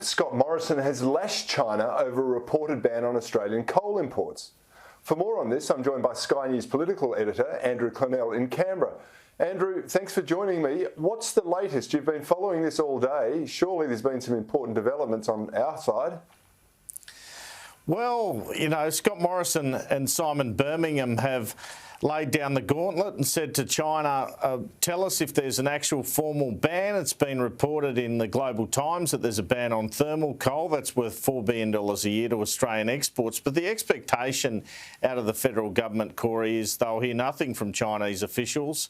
Scott Morrison has lashed China over a reported ban on Australian coal imports. For more on this, I'm joined by Sky News Political Editor Andrew Clennell in Canberra. Andrew, thanks for joining me. What's the latest? You've been following this all day. Surely there's been some important developments on our side. Well, you know, Scott Morrison and Simon Birmingham have laid down the gauntlet and said to China, tell us if there's an actual formal ban. It's been reported in the Global Times that there's a ban on thermal coal. That's worth $4 billion a year to Australian exports. But the expectation out of the federal government, Corey, is they'll hear nothing from Chinese officials,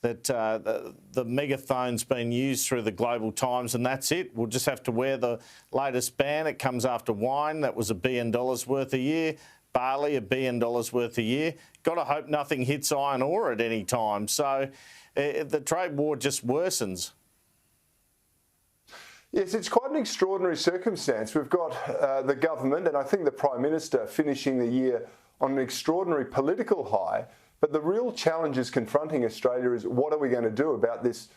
that the megaphone's been used through the Global Times and that's it. We'll just have to wear the latest ban. It comes after wine. That was $1 billion worth a year. Barley, $1 billion worth a year. Got to hope nothing hits iron ore at any time. So the trade war just worsens. Yes, it's quite an extraordinary circumstance. We've got the government and I think the Prime Minister finishing the year on an extraordinary political high. But the real challenges confronting Australia is what are we going to do about this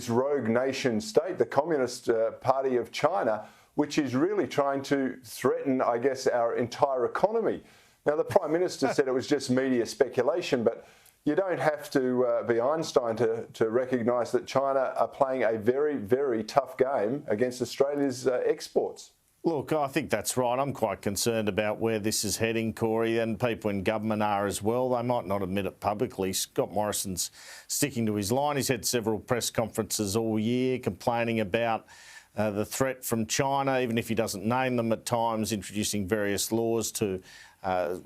rogue nation state, the Communist Party of China, which is really trying to threaten, I guess, our entire economy. Now, the Prime Minister said it was just media speculation, but you don't have to be Einstein to recognise that China are playing a very, very tough game against Australia's exports. Look, I think that's right. I'm quite concerned about where this is heading, Corey, and people in government are as well. They might not admit it publicly. Scott Morrison's sticking to his line. He's had several press conferences all year complaining about the threat from China, even if he doesn't name them at times, introducing various laws to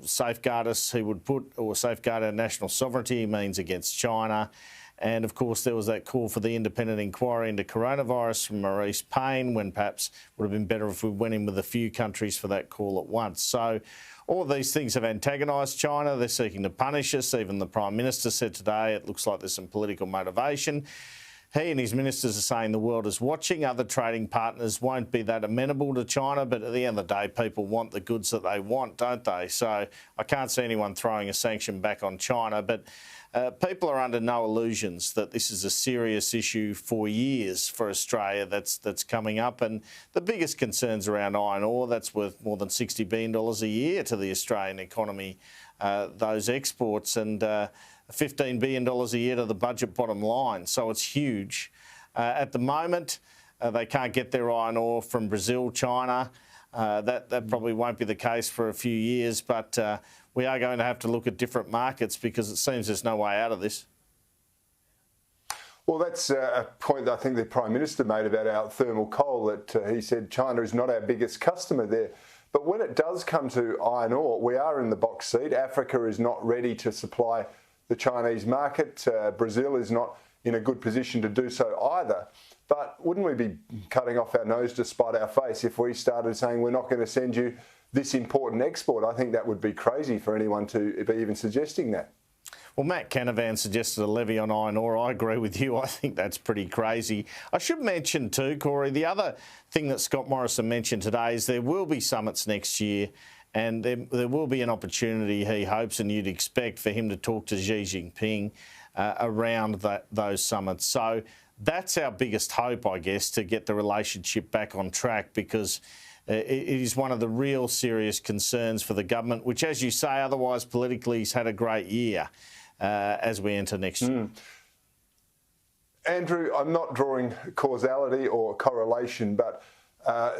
safeguard us, he would put, or safeguard our national sovereignty, he means against China. And of course, there was that call for the independent inquiry into coronavirus from Maurice Payne, when perhaps would have been better if we went in with a few countries for that call at once. So all of these things have antagonised China. They're seeking to punish us. Even the Prime Minister said today it looks like there's some political motivation. He and his ministers are saying the world is watching. Other trading partners won't be that amenable to China, but at the end of the day, people want the goods that they want, don't they? So I can't see anyone throwing a sanction back on China, but people are under no illusions that this is a serious issue for years for Australia that's coming up. And the biggest concerns around iron ore, that's worth more than $60 billion a year to the Australian economy, those exports, and $15 billion a year to the budget bottom line. So it's huge. At the moment, they can't get their iron ore from Brazil, China. That probably won't be the case for a few years, but we are going to have to look at different markets because it seems there's no way out of this. Well, that's a point that I think the Prime Minister made about our thermal coal, that he said China is not our biggest customer there. But when it does come to iron ore, we are in the box seat. Africa is not ready to supply the Chinese market. Brazil is not in a good position to do so either. But wouldn't we be cutting off our nose to spite our face if we started saying we're not going to send you this important export? I think that would be crazy for anyone to be even suggesting that. Well, Matt Canavan suggested a levy on iron ore. I agree with you. I think that's pretty crazy. I should mention too, Corey, the other thing that Scott Morrison mentioned today is there will be summits next year. And there will be an opportunity, he hopes, and you'd expect for him to talk to Xi Jinping around those summits. So that's our biggest hope, I guess, to get the relationship back on track, because it is one of the real serious concerns for the government, which, as you say, otherwise politically has had a great year as we enter next year. Andrew, I'm not drawing causality or correlation, but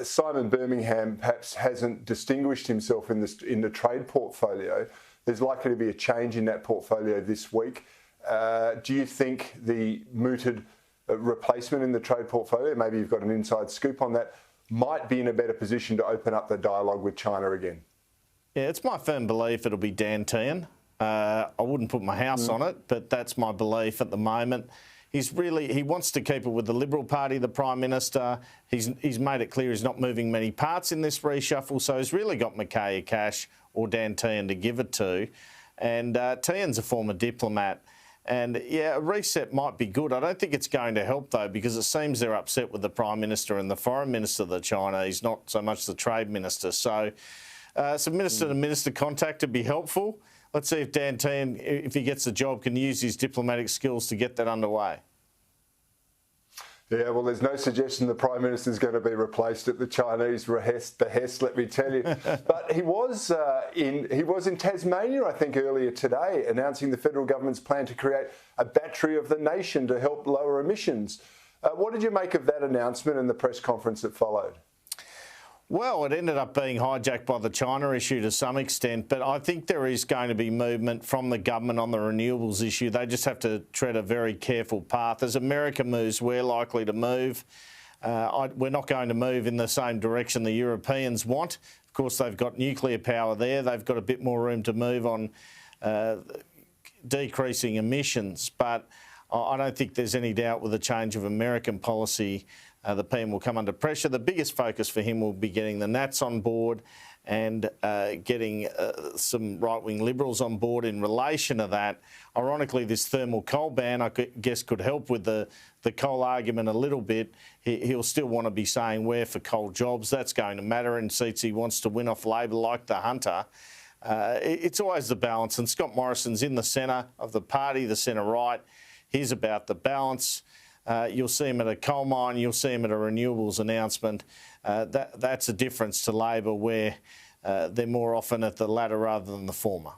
Simon Birmingham perhaps hasn't distinguished himself in the trade portfolio. There's likely to be a change in that portfolio this week. Do you think the mooted replacement in the trade portfolio, maybe you've got an inside scoop on that, might be in a better position to open up the dialogue with China again? Yeah, it's my firm belief it'll be Dan Tehan. I wouldn't put my house on it, but that's my belief at the moment. He wants to keep it with the Liberal Party, the Prime Minister. He's made it clear he's not moving many parts in this reshuffle, so he's really got Mickey Cash or Dan Tehan to give it to. And Tehan's a former diplomat. And, yeah, a reset might be good. I don't think it's going to help, though, because it seems they're upset with the Prime Minister and the Foreign Minister of the Chinese, not so much the Trade Minister. So some minister-to-minister contact would be helpful. Let's see if Dan Tehan, if he gets the job, can use his diplomatic skills to get that underway. Yeah, well, there's no suggestion the Prime Minister is going to be replaced at the Chinese behest, let me tell you. But he was in Tasmania, I think, earlier today, announcing the federal government's plan to create a battery of the nation to help lower emissions. What did you make of that announcement and the press conference that followed? Well, it ended up being hijacked by the China issue to some extent, but I think there is going to be movement from the government on the renewables issue. They just have to tread a very careful path. As America moves, we're likely to move. We're not going to move in the same direction the Europeans want. Of course, they've got nuclear power there. They've got a bit more room to move on decreasing emissions, but I don't think there's any doubt with the change of American policy, the PM will come under pressure. The biggest focus for him will be getting the Nats on board and getting some right-wing Liberals on board in relation to that. Ironically, this thermal coal ban, I guess, could help with the coal argument a little bit. He'll still want to be saying where for coal jobs. That's going to matter in seats he wants to win off Labor like the Hunter. It's always the balance, and Scott Morrison's in the centre of the party, the centre-right. He's about the balance. You'll see him at a coal mine, you'll see him at a renewables announcement. That's a difference to Labor, where they're more often at the latter rather than the former.